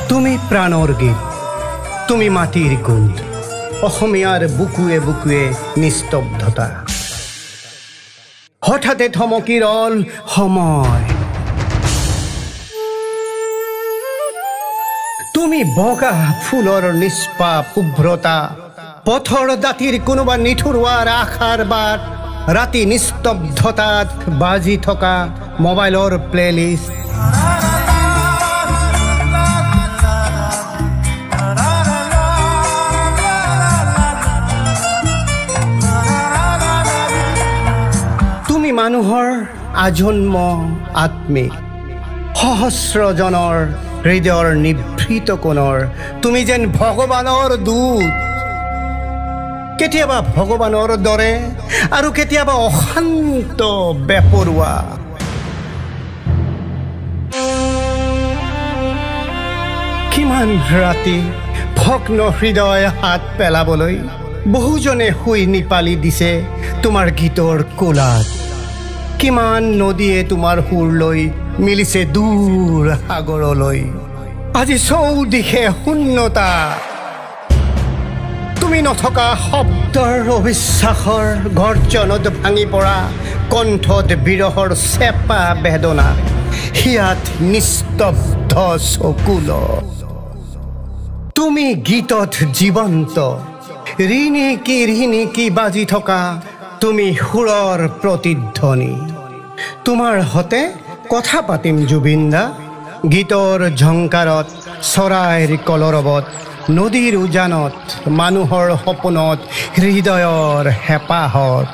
তুমি প্ৰাণৰ গীত তুমি মাটিৰ গোন্ধ অসমীয়াৰ বুকুৱে বুকুৱে নিস্তব্ধতা হঠাতে থমকি ৰল সময় তুমি বগা ফুলৰ নিষ্পাপ শুভ্ৰতা পথৰ দাঁতিৰ কোনোবা নিঠুৰুৱাৰ আশাৰ বাট ৰাতি নিস্তব্ধতাত বাজি থকা মোবাইলৰ প্লেলিষ্ট তুমি মানুহৰ আজন্ম আত্মিক সহস্ৰজনৰ হৃদয়ৰ নিভৃত কোণৰ তুমি যেন ভগৱানৰ দূত কেতিয়াবা ভগৱানৰ দৰে আৰু কেতিয়াবা অশান্ত বেপৰুৱা কিমান ৰাতি ভগ্ন হৃদয় হাত পেলাবলৈ বহুজনে শুই নিপালি দিছে তোমাৰ গীতৰ কোলাত কিমান নদীয়ে তোমাৰ সুৰ লৈ মিলিছে দূৰ সাগৰলৈ আজি চৌদিশে শূন্যতা তুমি নথকা শব্দৰ অবিশ্বাসৰ গৰ্জনত ভাঙি পৰা কণ্ঠত বিৰহৰ চেপা বেদনা হিয়াত নিস্তব্ধ চকুল তুমি গীতত জীৱন্ত ৰিণিকি বাজি থকা তুমি সুৰৰ প্ৰতিধ্বনি তোমাৰ হতে কথা পাতিম জুবিন দা গীতৰ ঝংকাৰত চৰাইৰ কলৰৱত নদীৰ উজানত মানুহৰ সপোনত হৃদয়ৰ হেঁপাহত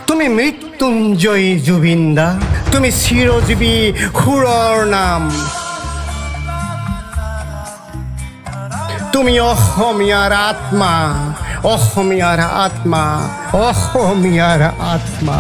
তুমি মৃত্যুঞ্জয়ী জুবিন দা তুমি চিৰজীৱী সুৰৰ নাম তুমি অসমীয়াৰ আত্মা অসমীয়াৰ আত্মা অসমীয়াৰ আত্মা